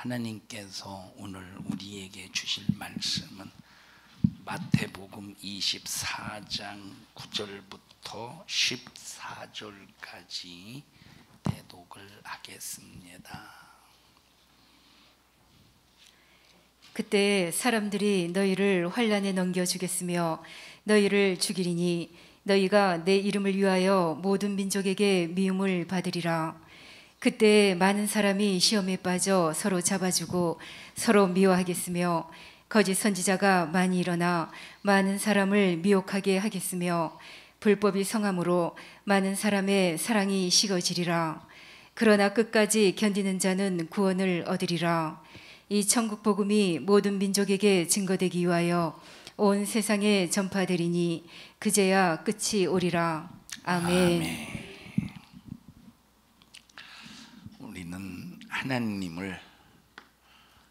하나님께서 오늘 우리에게 주실 말씀은 마태복음 24장 9절부터 14절까지 대독을 하겠습니다. 그때 사람들이 너희를 환난에 넘겨주겠으며 너희를 죽이리니 너희가 내 이름을 위하여 모든 민족에게 미움을 받으리라. 그때 많은 사람이 시험에 빠져 서로 잡아주고 서로 미워하겠으며 거짓 선지자가 많이 일어나 많은 사람을 미혹하게 하겠으며 불법이 성함으로 많은 사람의 사랑이 식어지리라. 그러나 끝까지 견디는 자는 구원을 얻으리라. 이 천국 복음이 모든 민족에게 증거되기 위하여 온 세상에 전파되리니 그제야 끝이 오리라. 아멘. 우리는 하나님을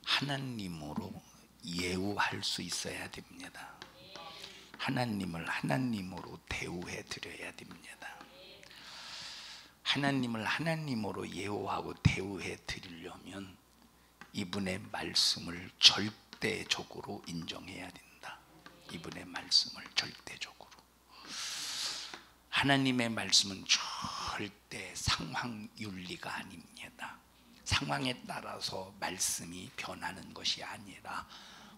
하나님으로 예우할 수 있어야 됩니다. 하나님을 하나님으로 대우해 드려야 됩니다. 하나님을 하나님으로 예우하고 대우해 드리려면 이분의 말씀을 절대적으로 인정해야 된다. 이분의 말씀을 절대적으로. 하나님의 말씀은 절대 상황윤리가 아닙니다. 상황에 따라서 말씀이 변하는 것이 아니라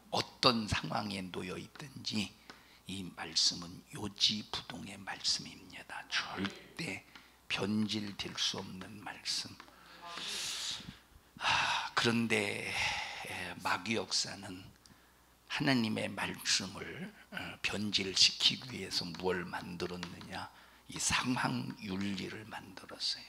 어떤 상황에 놓여 있든지 이 말씀은 요지부동의 말씀입니다. 절대 변질될 수 없는 말씀. 그런데 마귀 역사는 하나님의 말씀을 변질시키기 위해서 무엇을 만들었느냐? 이 상황윤리를 만들었어요.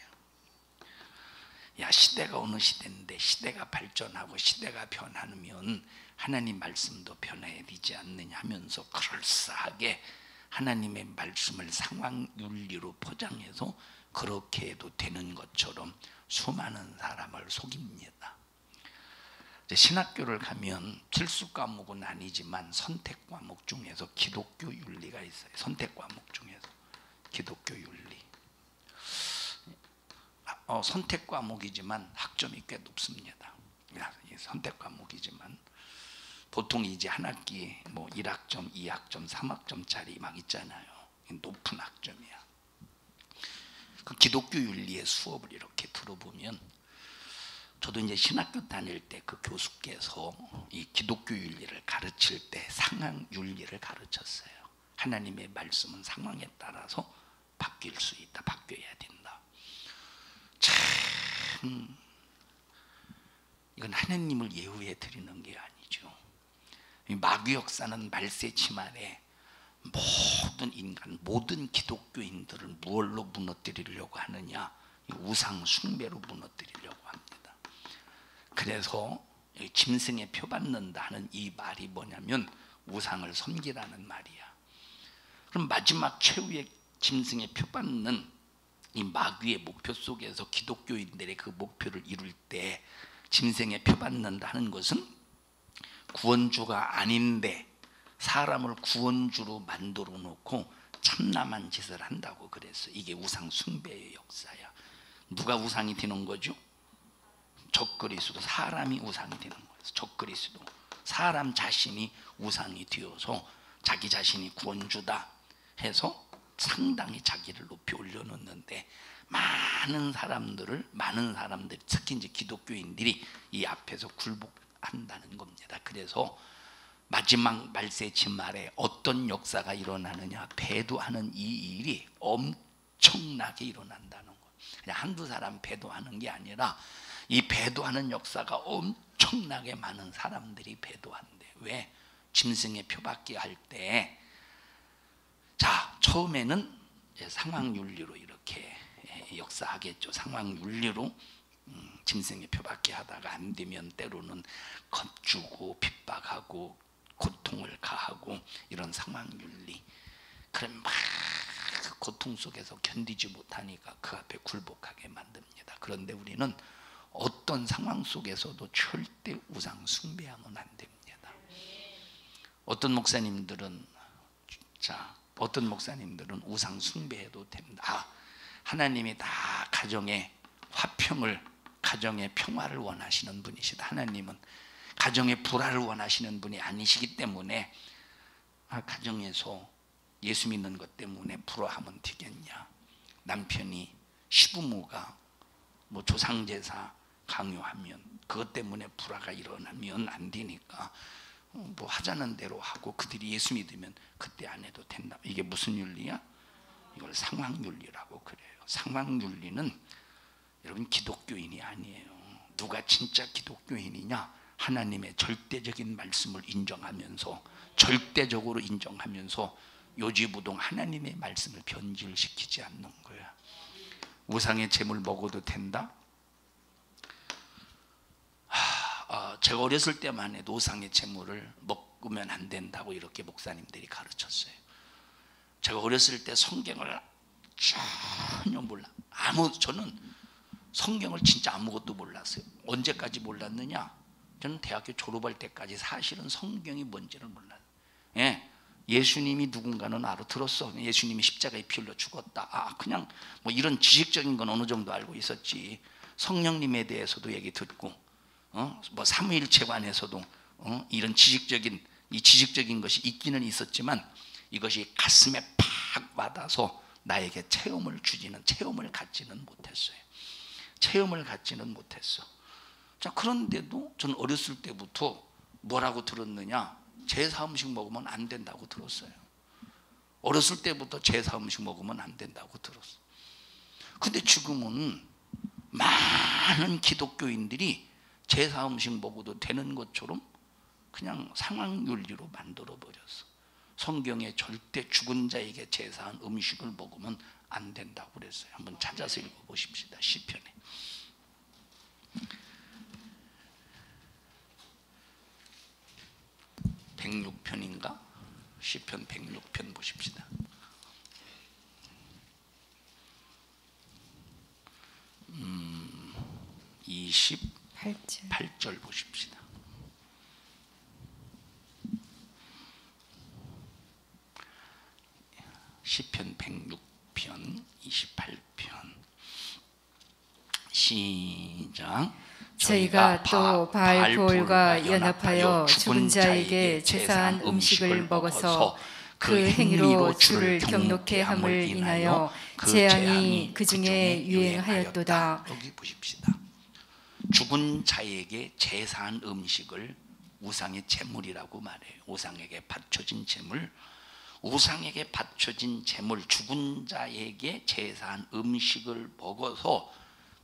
야, 시대가 어느 시대인데 시대가 발전하고 시대가 변하면 하나님 말씀도 변해야 되지 않느냐 하면서 그럴싸하게 하나님의 말씀을 상황윤리로 포장해서 그렇게 해도 되는 것처럼 수많은 사람을 속입니다. 신학교를 가면 필수 과목은 아니지만 선택 과목 중에서 기독교 윤리가 있어요. 선택 과목 중에서 기독교 윤리. 선택 과목이지만 학점이 꽤 높습니다. 선택 과목이지만 보통 이제 한 학기에 뭐 1학점, 2학점, 3학점짜리 막 있잖아요. 높은 학점이야. 그 기독교 윤리의 수업을 이렇게 들어보면 저도 이제 신학교 다닐 때 그 교수께서 이 기독교 윤리를 가르칠 때 상황 윤리를 가르쳤어요. 하나님의 말씀은 상황에 따라서 바뀔 수 있다. 바뀌어야 된다. 참 이건 하나님을 예우해 드리는 게 아니죠. 마귀 역사는 말세침 아래 모든 인간, 모든 기독교인들을 무엇로 무너뜨리려고 하느냐? 우상 숭배로 무너뜨리려고 합니다. 그래서 짐승에 표받는다는 이 말이 뭐냐면 우상을 섬기라는 말이야. 그럼 마지막 최후의 짐승에 표받는 이 마귀의 목표 속에서 기독교인들의 그 목표를 이룰 때 짐승에 표받는다는 것은 구원주가 아닌데 사람을 구원주로 만들어 놓고 참남한 짓을 한다고 그랬어. 이게 우상 숭배의 역사야. 누가 우상이 되는 거죠? 적그리스도. 사람이 우상이 되는 거예요. 적그리스도. 사람 자신이 우상이 되어서 자기 자신이 구원주다 해서 상당히 자기를 높이 올려놓는데 많은 사람들이 특히 이제 기독교인들이 이 앞에서 굴복한다는 겁니다. 그래서 마지막 말세침 말에 어떤 역사가 일어나느냐? 배도하는 이 일이 엄청나게 일어난다는 거예요. 그냥 한두 사람 배도하는 게 아니라 이 배도하는 역사가 엄청나게 많은 사람들이 배도한대. 왜? 짐승에 표받게 할 때 자, 처음에는 상황윤리로 이렇게 역사하겠죠. 상황윤리로 짐승에 표받게 하다가 안 되면 때로는 겁주고 핍박하고 고통을 가하고 이런 상황윤리. 그럼 막 고통 속에서 견디지 못하니까 그 앞에 굴복하게 만듭니다. 그런데 우리는 어떤 상황 속에서도 절대 우상 숭배하면 안 됩니다. 어떤 목사님들은 우상 숭배해도 됩니다. 하나님이 다 가정에 화평을 가정의 평화를 원하시는 분이시다. 하나님은 가정의 불화를 원하시는 분이 아니시기 때문에 가정에서 예수 믿는 것 때문에 불화하면 되겠냐. 남편이 시부모가 뭐 조상제사 강요하면 그것 때문에 불화가 일어나면 안 되니까 뭐 하자는 대로 하고 그들이 예수 믿으면 그때 안 해도 된다. 이게 무슨 윤리야? 이걸 상황윤리라고 그래요. 상황윤리는 여러분 기독교인이 아니에요. 누가 진짜 기독교인이냐? 하나님의 절대적인 말씀을 인정하면서 절대적으로 인정하면서 요지부동 하나님의 말씀을 변질시키지 않는 거야. 우상의 재물 먹어도 된다? 제가 어렸을 때만 해도 우상의 재물을 먹으면 안 된다고 이렇게 목사님들이 가르쳤어요. 제가 어렸을 때 성경을 전혀 몰라. 저는 성경을 진짜 아무것도 몰랐어요. 언제까지 몰랐느냐? 저는 대학교 졸업할 때까지 사실은 성경이 뭔지를 몰랐어요. 예수님이 누군가는 들었어. 예수님이 십자가에 피 흘려 죽었다. 그냥 뭐 이런 지식적인 건 어느 정도 알고 있었지. 성령님에 대해서도 얘기 듣고, 뭐 삼위일체관에서도 이런 지식적인 것이 있기는 있었지만 이것이 가슴에 팍 와닿아서 나에게 체험을 갖지는 못했어요. 체험을 갖지는 못했어. 자, 그런데도 저는 어렸을 때부터 뭐라고 들었느냐? 제사 음식 먹으면 안 된다고 들었어요. 어렸을 때부터 제사 음식 먹으면 안 된다고 들었어. 근데 지금은 많은 기독교인들이 제사 음식 먹어도 되는 것처럼 그냥 상황윤리로 만들어 버렸어. 성경에 절대 죽은 자에게 제사한 음식을 먹으면 안 된다고 그랬어요. 한번 찾아서 읽어보십시다. 시편에. (106편인가) 시편 106편 보십시다. 28절 보십시다. 시편 106편 28편 시작. 저희가 또 바알볼과 연합하여 죽은 자에게 제사한 음식을 먹어서 그 행위로 주를 경록케 함을 인하여 재앙이 그 중에 유행하였도다. 여기 보십시다. 죽은 자에게 제사한 음식을 우상의 제물이라고 말해요. 우상에게 바쳐진 제물, 우상에게 바쳐진 제물, 죽은 자에게 제사한 음식을 먹어서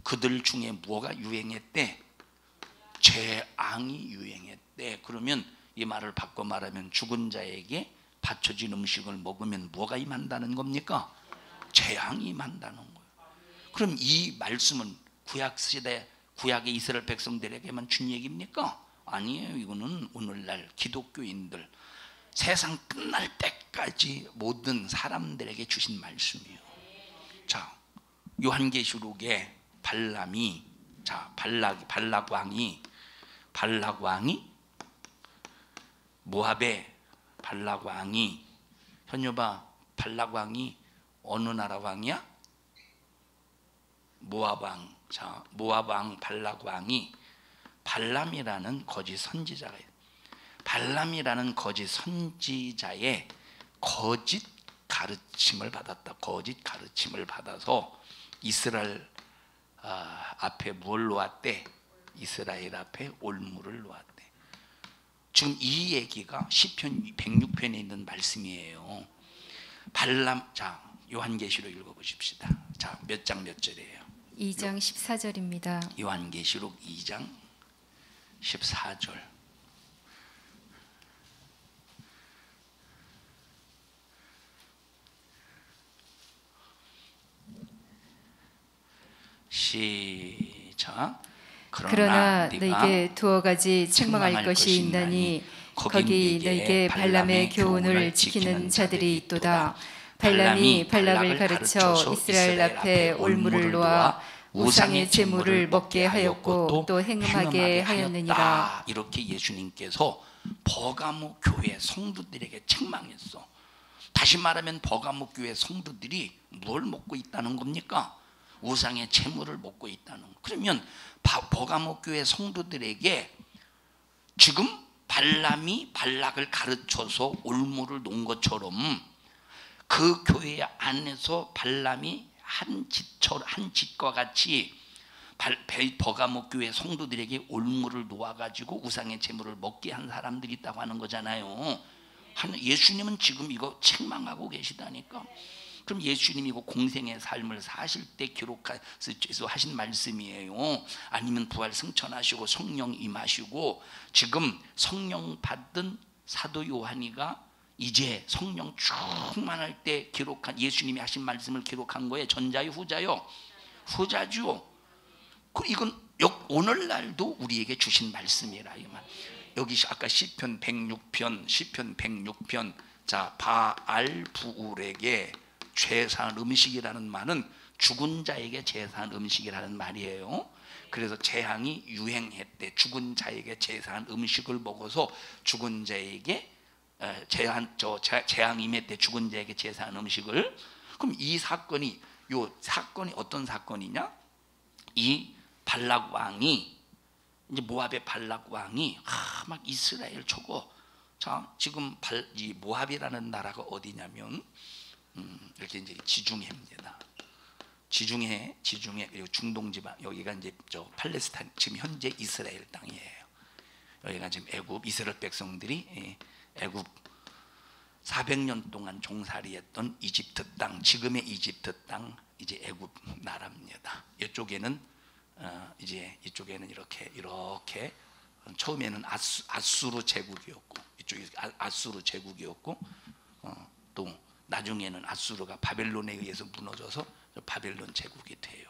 그들 중에 뭐가 유행했대? 재앙이 유행했대. 그러면 이 말을 바꿔 말하면 죽은 자에게 바쳐진 음식을 먹으면 뭐가 임한다는 겁니까? 재앙이 임한다는 거예요. 그럼 이 말씀은 구약시대 구약의 이스라엘 백성들에게만 준 얘기입니까? 아니에요. 이거는 오늘날 기독교인들 세상 끝날 때까지 모든 사람들에게 주신 말씀이에요. 자, 요한계시록에 발락왕이 모압의 발락왕이 현여봐, 발락왕이 어느 나라 왕이야? 모압왕. 자, 모압왕 발락왕이 발람이라는 거짓 선지자가 있어요. 발람이라는 거짓 선지자의 거짓 가르침을 받았다. 거짓 가르침을 받아서 이스라엘 앞에 뭘 놓았대? 이스라엘 앞에 올무를 놓았대. 지금 이 얘기가 시편 106편에 있는 말씀이에요. 발람, 자, 요한계시록 읽어보십시다. 자, 몇 장 몇 절이에요? 2장 14절입니다. 요한계시록 2장 14절. 시작. 그러나 너에게 두어 가지 책망할 것이 있나니 거기 너에게 발람의 교훈을 지키는 자들이 있도다. 발람이 발락을 가르쳐 이스라엘 앞에 올무를 놓아 우상의 제물을 먹게 하였고 또 행음하게 하였느니라. 이렇게 예수님께서 버가모 교회 성도들에게 책망했어. 다시 말하면 버가모 교회 성도들이 뭘 먹고 있다는 겁니까? 우상의 재물을 먹고 있다는 거. 그러면 버가모 교회 성도들에게 지금 발람이 발락을 가르쳐서 올무를 놓은 것처럼 그 교회 안에서 발람이 한 짓과 같이 버가모 교회 성도들에게 올무를 놓아가지고 우상의 재물을 먹게 한 사람들이 있다고 하는 거잖아요. 예수님은 지금 이거 책망하고 계시다니까. 그럼 예수님이 이거 공생의 삶을 사실 때 기록해서 하신 말씀이에요? 아니면 부활 승천하시고 성령 임하시고 지금 성령 받은 사도 요한이가 이제 성령 충만할 때 기록한 예수님이 하신 말씀을 기록한 거예요? 전자요 후자요? 후자죠. 이건 오늘날도 우리에게 주신 말씀이라 이 말. 여기 아까 시편 106편 자 바알부울에게 제사한 음식이라는 말은 죽은 자에게 제사한 음식이라는 말이에요. 그래서 재앙이 유행했대. 죽은 자에게 제사한 음식을 먹어서 죽은 자에게 재앙 임했대. 죽은 자에게 제사한 음식을. 그럼 이 사건이 어떤 사건이냐? 이 발락 왕이 이제 모압의 발락 왕이 막 이스라엘 초고. 자 지금 이 모압이라는 나라가 어디냐면 이렇게 이제 지중해입니다. 지중해 그리고 중동 지방 여기가 이제 팔레스타인 지금 현재 이스라엘 땅이에요. 여기가 지금 애굽 이스라엘 백성들이 애굽 400년 동안 종살이했던 이집트 땅, 지금의 이집트 땅 이제 애굽 나라입니다. 이쪽에는 이쪽에는 이렇게 처음에는 아수르 제국이었고 이쪽이 아수르 제국이었고 또 나중에는 아수르가 바벨론에 의해서 무너져서 바벨론 제국이 돼요.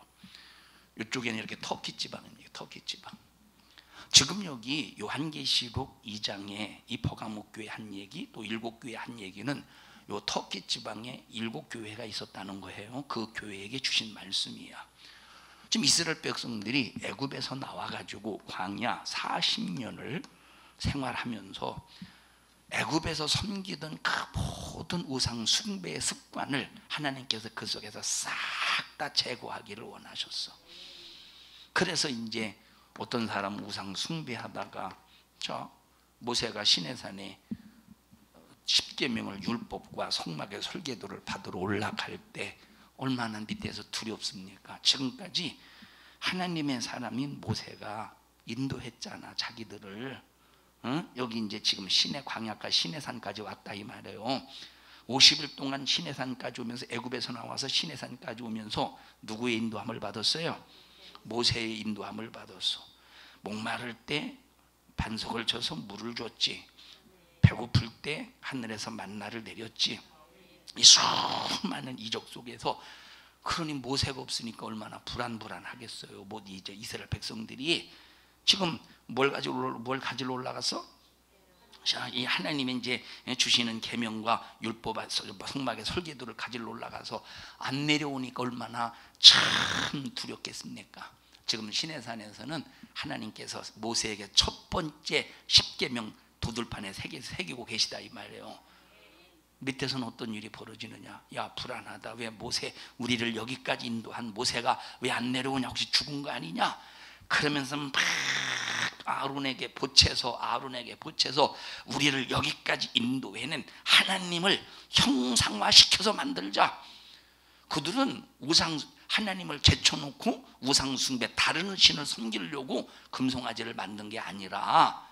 이쪽에는 이렇게 터키 지방입니다. 터키 지방. 지금 여기 요한계시록 2장에 이 버가모 교회 한 얘기, 또 7교회 한 얘기는 요 터키 지방에 7교회가 있었다는 거예요. 그 교회에게 주신 말씀이야. 지금 이스라엘 백성들이 애굽에서 나와가지고 광야 40년을 생활하면서 애굽에서 섬기던 그 모든 우상 숭배의 습관을 하나님께서 그 속에서 싹 다 제거하기를 원하셨어. 그래서 이제 어떤 사람은 우상 숭배하다가 모세가 시내산에 십계명을 율법과 성막의 설계도를 받으러 올라갈 때 얼마나 밑에서 두렵습니까? 지금까지 하나님의 사람인 모세가 인도했잖아 자기들을. 여기 이제 지금 광야가 시내산까지 왔다 이 말이에요. 50일 동안 시내산까지 오면서 애굽에서 나와서 시내산까지 오면서 누구의 인도함을 받았어요? 모세의 인도함을 받았어. 목마를 때 반석을 쳐서 물을 줬지. 배고플 때 하늘에서 만나를 내렸지. 이 수많은 이적 속에서 그러니 모세가 없으니까 얼마나 불안하겠어요. 이제 이스라엘 백성들이 지금 뭘 가지러 올라갔어? 자, 이 하나님이 이제 주시는 계명과 율법, 성막의 설계도를 가지러 올라가서 안 내려오니까 얼마나 참 두렵겠습니까? 지금 시내산에서는 하나님께서 모세에게 첫 번째 십계명 도들판에 새기고 계시다 이 말이에요. 밑에서는 어떤 일이 벌어지느냐? 야 불안하다. 왜 우리를 여기까지 인도한 모세가 왜 안 내려오냐? 혹시 죽은 거 아니냐? 그러면서 막 아론에게 보채서 우리를 여기까지 인도해낸 하나님을 형상화시켜서 만들자. 그들은 하나님을 제쳐놓고 우상숭배 다른 신을 섬기려고 금송아지를 만든 게 아니라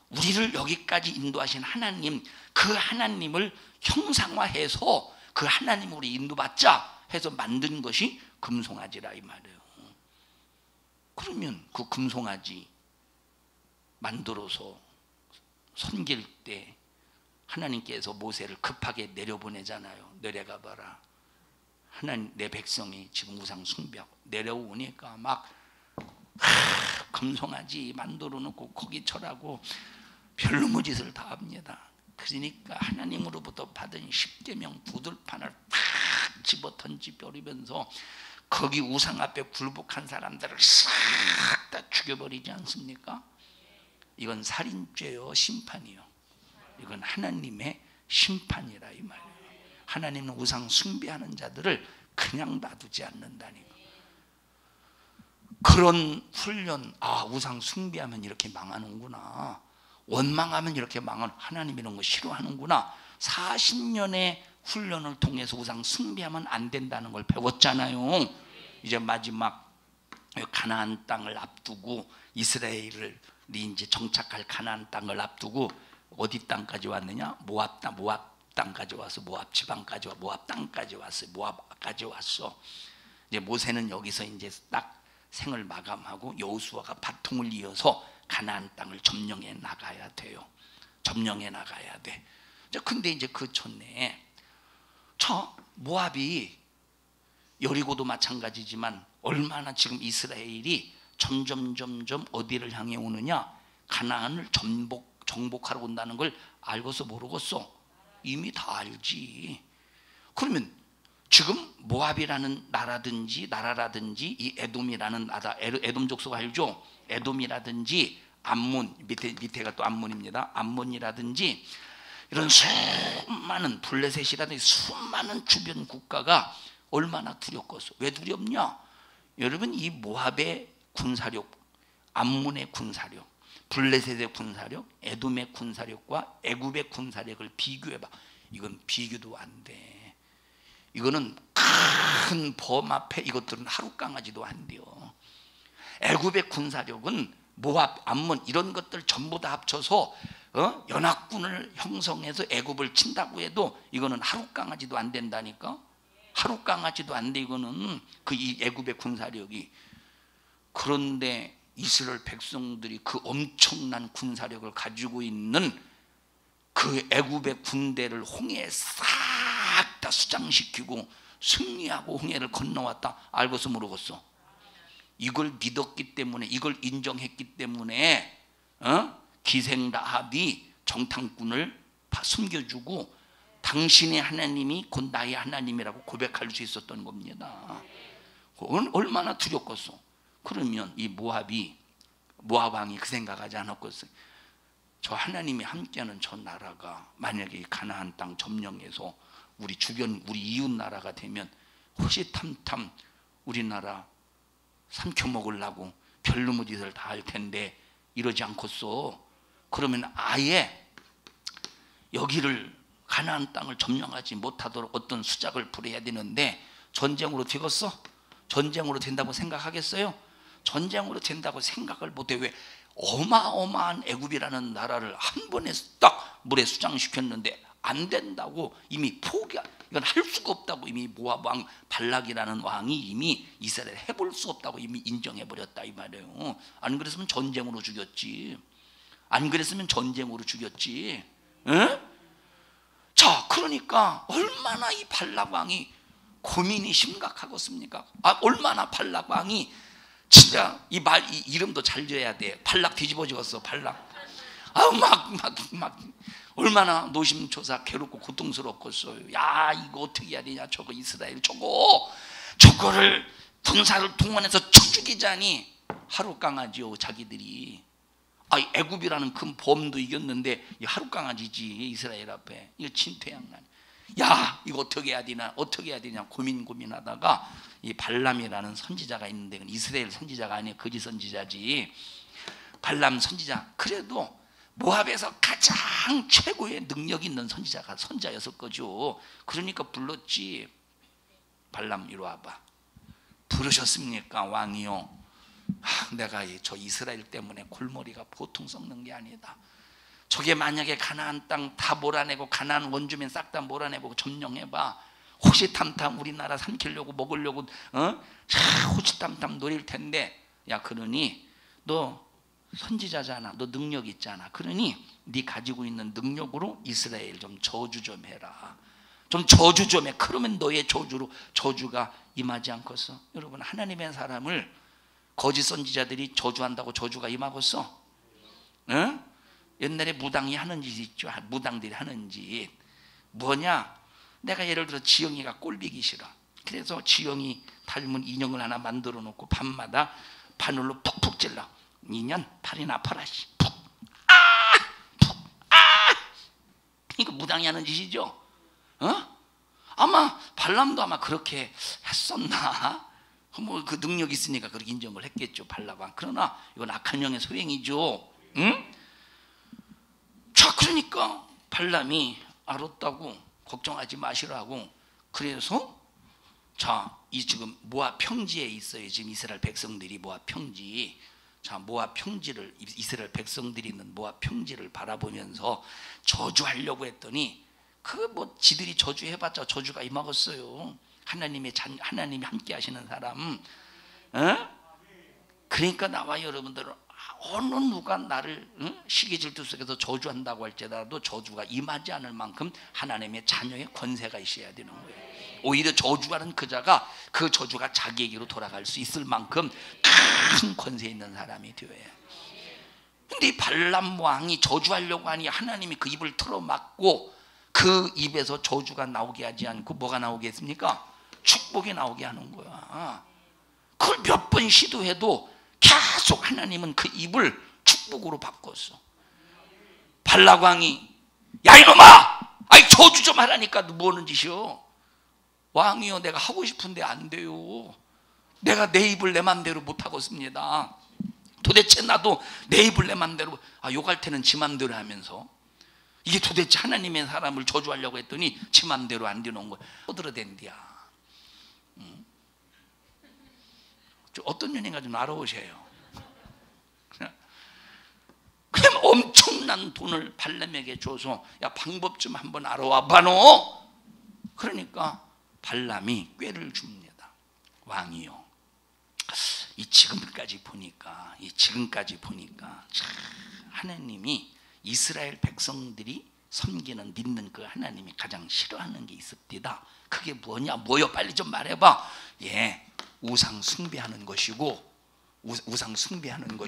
우리를 여기까지 인도하신 하나님, 그 하나님을 형상화해서 그 하나님으로 인도받자 해서 만든 것이 금송아지라 이 말이에요. 그러면 그 금송아지 만들어서 섬길 때 하나님께서 모세를 급하게 내려보내잖아요. 내려가 봐라. 하나님 내 백성이 지금 우상 숭배하고 내려오니까 막 금송아지 만들어 놓고 거기 절하고 별놈의 짓을 다 합니다. 그러니까 하나님으로부터 받은 십계명 도들판을 탁 집어 던져버리면서 거기 우상 앞에 굴복한 사람들을 싹 다 죽여버리지 않습니까? 이건 살인죄요 심판이요. 이건 하나님의 심판이라 이 말이에요. 하나님은 우상 숭배하는 자들을 그냥 놔두지 않는다니. 그런 훈련, 우상 숭배하면 이렇게 망하는구나, 원망하면 이렇게 망하는, 하나님 이런 거 싫어하는구나. 40년의 훈련을 통해서 우상 숭배하면 안 된다는 걸 배웠잖아요. 이제 마지막 가나안 땅을 앞두고, 이스라엘이 이제 정착할 가나안 땅을 앞두고 어디 땅까지 왔느냐? 모압 땅까지 와서, 모압 지방까지 와, 모압 땅까지 왔어요. 모압까지 왔어. 이제 모세는 여기서 이제 딱 생을 마감하고 여호수아가 바통을 이어서 가나안 땅을 점령해 나가야 돼요. 점령해 나가야 돼. 근데 이제 그 전에 모압이, 여리고도 마찬가지지만 얼마나 지금 이스라엘이 점점 어디를 향해 오느냐? 가나안을 정복하러 온다는 걸 알고서 모르겠어? 이미 다 알지. 그러면 지금 모압이라는 나라라든지 이 에돔이라는 나라, 에돔 족속 알죠? 에돔이라든지 암몬, 밑에가 또 암몬입니다. 암몬이라든지 이런 수많은, 블레셋이라든지 수많은 주변 국가가 얼마나 두렵겠어. 왜 두렵냐? 여러분, 이 모압의 군사력, 암몬의 군사력, 블레셋의 군사력, 에돔의 군사력과 애굽의 군사력을 비교해봐. 이건 비교도 안 돼. 이거는 큰 범 앞에 이것들은 하루 강아지도 안 돼요. 애굽의 군사력은 모압, 암몬 이런 것들 전부 다 합쳐서 연합군을 형성해서 애굽을 친다고 해도 이거는 하루 강아지도 안 된다니까. 하루 강아지도 안 돼. 이거는 이 애굽의 군사력이. 그런데 이스라엘 백성들이 그 엄청난 군사력을 가지고 있는 그 애굽의 군대를 홍해에 싹 다 수장시키고 승리하고 홍해를 건너왔다. 알고서 모르겠어? 이걸 믿었기 때문에, 이걸 인정했기 때문에 기생 라합이 정탐꾼을 다 숨겨주고 당신의 하나님이 곧 나의 하나님이라고 고백할 수 있었던 겁니다. 얼마나 두렵겠어. 그러면 이 모압 왕이 그 생각하지 않았겠어요? 저 하나님이 함께하는 저 나라가 만약에 가나안 땅 점령해서 우리 주변, 우리 이웃 나라가 되면 호시탐탐 우리나라 삼켜먹으려고 별놈의 짓을 다 할 텐데 이러지 않겠어? 그러면 아예 여기를, 가나안 땅을 점령하지 못하도록 어떤 수작을 부려야 되는데, 전쟁으로 되겠어? 전쟁으로 된다고 생각하겠어요? 전쟁으로 된다고 생각을 못해. 왜? 어마어마한 애굽이라는 나라를 한 번에 딱 물에 수장시켰는데 안 된다고 이미 이건 할 수가 없다고 이미 모압 왕 발락이라는 왕이 이미 이스라엘 해볼 수 없다고 이미 인정해버렸다 이 말이에요. 안 그랬으면 전쟁으로 죽였지. 안 그랬으면 전쟁으로 죽였지. 에? 자, 그러니까 얼마나 이 발락 왕이 고민이 심각하겠습니까? 얼마나 발락 왕이 진짜 이 이름도 잘 지어야 돼. 발락 뒤집어지겠어. 발락. 막 얼마나 노심초사 괴롭고 고통스럽겠어요. 야, 이거 어떻게 해야 되냐? 저거 이스라엘 저거를 군사를 동원해서 쳐 죽이자니 하루 강아지요 자기들이. 애굽이라는 큰 범도 이겼는데 이 하루 강아지지 이스라엘 앞에. 이거 진퇴양난. 야, 이거 어떻게 해야 되냐 고민하다가 이 발람이라는 선지자가 있는데, 이스라엘 선지자가 아니에요. 거짓 선지자지. 발람 선지자. 그래도 모압에서 가장 최고의 능력 있는 선지자였을 거죠. 그러니까 불렀지. 발람 이리 와봐. 부르셨습니까 왕이요? 내가 저 이스라엘 때문에 골머리가 보통 썩는 게 아니다. 저게 만약에 가나안 땅 다 몰아내고 가나안 원주민 싹 다 몰아내고 점령해봐. 호시탐탐 우리나라 삼키려고 먹으려고 호시탐탐 노릴 텐데, 야, 그러니 너 선지자잖아. 너 능력 있잖아. 그러니 네 가지고 있는 능력으로 이스라엘 좀 저주 좀 해라. 좀 저주 좀 해. 그러면 너의 저주가 임하지 않겠어? 여러분, 하나님의 사람을 거짓 선지자들이 저주한다고 저주가 임하겠어? 응? 옛날에 무당이 하는 짓 있죠. 무당들이 하는 짓 뭐냐? 내가 예를 들어 지영이가 꼴보기 싫어. 그래서 지영이 닮은 인형을 하나 만들어 놓고 밤마다 바늘로 푹푹 찔러. 인연 팔이 나파라. 푹! 푹! 이거 무당이 하는 짓이죠. 아마 발람도 아마 그렇게 했었나? 뭐 그 능력 있으니까 그렇게 인정을 했겠죠, 발람왕. 그러나 이건 악한 영의 소행이죠. 응? 자, 그러니까 발람이 알았다고, 걱정하지 마시라고. 그래서 자, 이 지금 모압 평지에 있어요. 지금 이스라엘 백성들이 모압 평지. 자, 모압 평지를, 이스라엘 백성들이 있는 모압 평지를 바라보면서 저주하려고 했더니 그 뭐 지들이 저주해봤자 저주가 임하겠어요. 하나님이 함께 하시는 사람. 어? 그러니까 나와 여러분들은 어느 누가 나를 시기 질투 속에서 저주한다고 할지라도 저주가 임하지 않을 만큼 하나님의 자녀의 권세가 있어야 되는 거예요. 오히려 저주하는 그 자가 그 저주가 자기에게로 돌아갈 수 있을 만큼 큰 권세 있는 사람이 되어야 해요. 근데 이 발람 왕이 저주하려고 하니 하나님이 그 입을 틀어막고 그 입에서 저주가 나오게 하지 않고 뭐가 나오게 했습니까? 축복이 나오게 하는 거야. 그걸 몇 번 시도해도 계속 하나님은 그 입을 축복으로 바꿨어. 발락 왕이 야 이놈아! 아이 저주 좀 하라니까 너 뭐 하는 짓이요? 왕이요, 내가 하고 싶은데 안 돼요. 내가 내 입을 내 맘대로 못 하겠습니다. 도대체 나도 내 입을 내 맘대로, 욕할 때는 지 맘대로 하면서 이게 도대체 하나님의 사람을 저주하려고 했더니 지 맘대로 안 되는 거야. 떠들어댄디야. 어떤 년인가 좀 알아보세요. 그럼 엄청난 돈을 발람에게 줘서 야 방법 좀 한번 알아와 봐노. 그러니까 발람이 꾀를 줍니다. 왕이요, 지금까지 보니까 참 하나님이 이스라엘 백성들이 섬기는 믿는 그 하나님이 가장 싫어하는 게 있습니다. 그게 뭐요? 빨리 좀 말해봐. 예, 우상 숭배하는 것이고, 우상 숭배하면서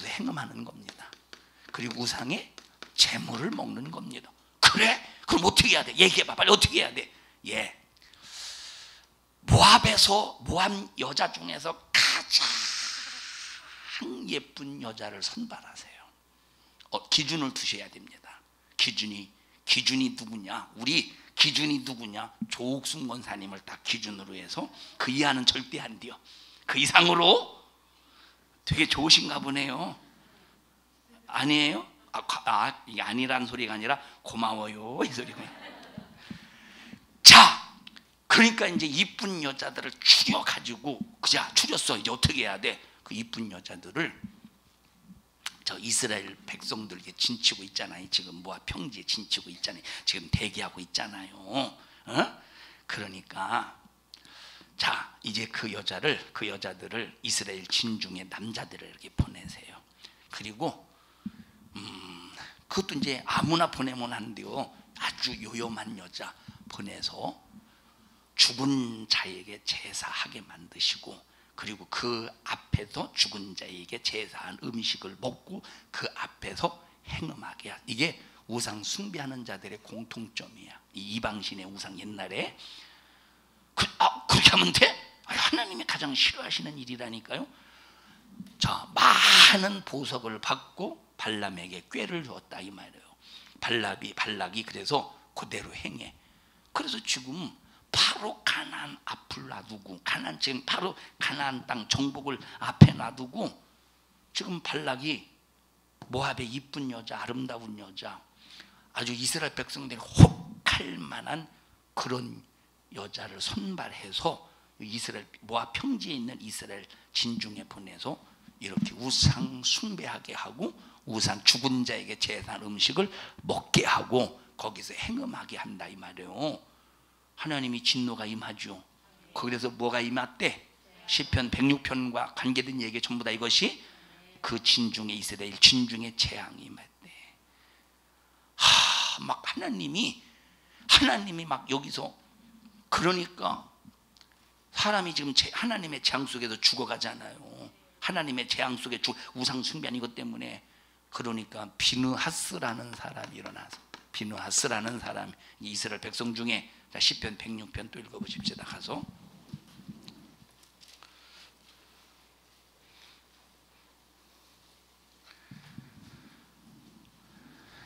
행음하는 겁니다. 그리고 우상의 재물을 먹는 겁니다. 그래? 그럼 어떻게 해야 돼? 얘기해봐. 빨리 어떻게 해야 돼? 예, 모압 여자 중에서 가장 예쁜 여자를 선발하세요. 기준을 두셔야 됩니다. 기준이 누구냐? 우리 기준이 누구냐? 조옥순 권사님을 딱 기준으로 해서 그 이하는 절대 안 돼요. 그 이상으로 되게 좋으신가 보네요. 아니에요? 이게 아니란 소리가 아니라 고마워요 이 소리가. 자, 그러니까 이제 이쁜 여자들을 추려가지고 추렸어. 이제 어떻게 해야 돼? 그 이쁜 여자들을 저 이스라엘 백성들 진치고 있잖아요. 지금 모압 평지에 진치고 있잖아요. 지금 대기하고 있잖아요. 그러니까 자, 이제 그 여자들을 이스라엘 진중의 남자들을 이렇게 보내세요. 그리고 그것도 이제 아무나 보내면 안 돼요. 아주 요염한 여자 보내서 죽은 자에게 제사하게 만드시고, 그리고 그 앞에서 죽은 자에게 제사한 음식을 먹고 그 앞에서 행음하게 하라. 이게 우상 숭배하는 자들의 공통점이야. 이 이방신의 우상 옛날에 그렇게 하면 돼? 하나님이 가장 싫어하시는 일이라니까요. 자, 많은 보석을 받고 발람에게 꾀를 줬다 이 말이에요. 발락이 그래서 그대로 행해. 그래서 지금 바로 가나안 앞을 놔두고, 지금 바로 가나안 땅 정복을 앞에 놔두고, 지금 발락이 모압의 이쁜 여자, 아름다운 여자, 아주 이스라엘 백성들이 혹할 만한 그런 여자를 선발해서 모압 평지에 있는 이스라엘 진중에 보내서 이렇게 우상 숭배하게 하고, 우상 죽은 자에게 제사한 음식을 먹게 하고 거기서 행음하게 한다 이 말이에요. 하나님이 진노가 임하죠. 그래서 뭐가 임했대? 시편 106편과 관계된 얘기 전부 다 이것이 그 진중의 이스라엘 진중의 재앙이 임했대. 막 하나님이 막 여기서, 그러니까 사람이 지금 하나님의 재앙 속에서 죽어가잖아요. 하나님의 재앙 속에 우상 숭배한 이것 때문에. 그러니까 비느하스라는 사람이 일어나서, 비느하스라는 사람, 이스라엘 백성 중에 시편 106편 또 읽어보십시다. 가서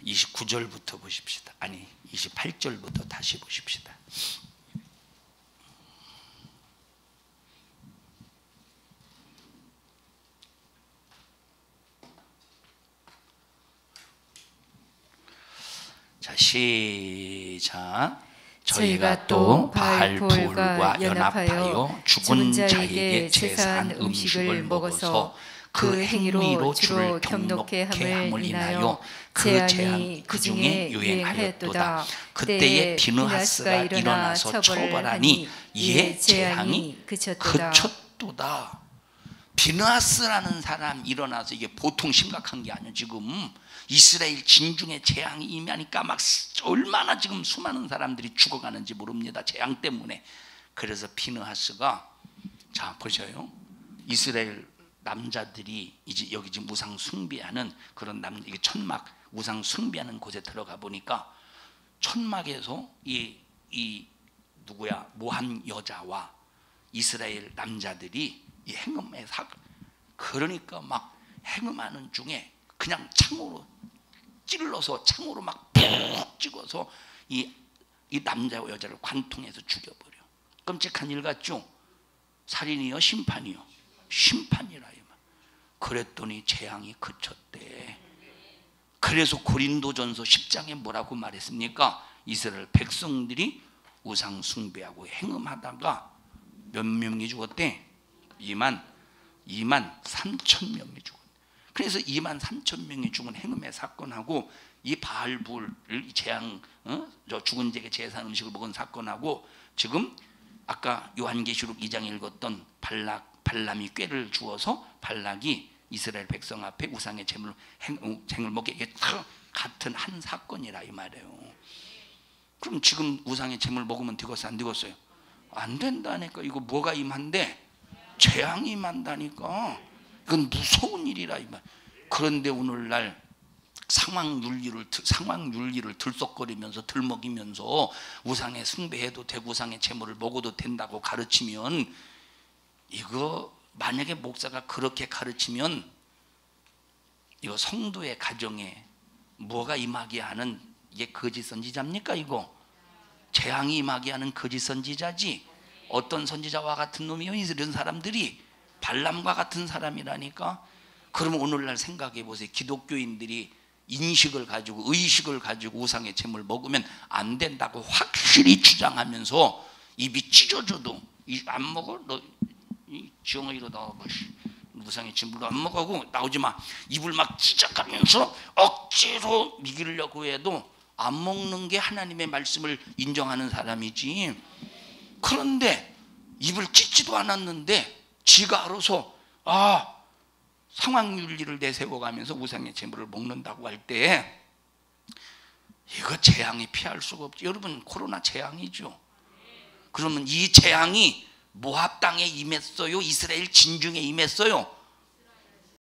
29절부터 보십시다. 아니 28절부터 다시 보십시다. 시작. 저희가 또 바알볼과 연합하여 죽은 자에게 제사한 음식을 먹어서 그 행위로 주를 경록케 함을 인하여 그 재앙이 그 중에 유행하였도다. 그때에 비느하스가 일어나서 처벌하니 이에 재앙이 그쳤도다. 비느하스라는 사람 일어나서, 이게 보통 심각한 게 아니에요. 지금 이스라엘 진중에 재앙이 임하니까 막 얼마나 지금 수많은 사람들이 죽어가는지 모릅니다. 재앙 때문에. 그래서 비느하스가, 자 보셔요, 이스라엘 남자들이 이제 여기 지금 우상 숭배하는 그런 이게 천막 우상 숭배하는 곳에 들어가 보니까 천막에서 이 누구야 모한 여자와 이스라엘 남자들이 이 행음에 그러니까 막 행음하는 중에 그냥 창으로 찔러서 창으로 막 푹 찍어서 이 남자와 여자를 관통해서 죽여버려. 끔찍한 일 같죠? 살인이요 심판이요? 심판이라 이 말. 그랬더니 재앙이 그쳤대. 그래서 고린도전서 10장에 뭐라고 말했습니까? 이스라엘 백성들이 우상 숭배하고 행음하다가 몇 명이 죽었대? 2만 3천 명이 죽었대. 그래서 2만 3천 명이 죽은 행음의 사건하고 이 바알불을 재앙, 저 죽은 자에게 제사한 음식을 먹은 사건하고 지금 아까 요한계시록 2장에 읽었던 발람이 꾀를 주어서 발락이 이스라엘 백성 앞에 우상의 제물을 행을 먹게, 이게 같은 한 사건이라 이 말이에요. 그럼 지금 우상의 제물 먹으면 되겠어요? 안 되겠어요? 안 된다니까. 이거 뭐가 임한데? 재앙이 임한다니까. 이건 무서운 일이라 이 말. 그런데 오늘날 상황 윤리를 들썩거리면서 들먹이면서 우상에 숭배해도 되고 우상의 제물을 먹어도 된다고 가르치면, 이거 만약에 목사가 그렇게 가르치면 이거 성도의 가정에 뭐가 임하게 하는, 이게 거짓 선지자입니까? 이거 재앙이 임하게 하는 거짓 선지자지. 어떤 선지자와 같은 놈이요? 이런 사람들이 발람과 같은 사람이라니까. 그러면 오늘날 생각해 보세요. 기독교인들이 인식을 가지고 의식을 가지고 우상의 제물 먹으면 안 된다고 확실히 주장하면서 입이 찢어져도 안 먹어? 너 이 지렁이로 나와. 우상의 제물도 안 먹고 나오지 마. 입을 막 찢어가면서 억지로 미기려고 해도 안 먹는 게 하나님의 말씀을 인정하는 사람이지. 그런데 입을 찢지도 않았는데 지가 알아서 상황윤리를 내세워가면서 우상의 제물을 먹는다고 할 때, 이거 재앙이 피할 수가 없죠. 여러분, 코로나 재앙이죠. 그러면 이 재앙이 모압 땅에 임했어요? 이스라엘 진중에 임했어요?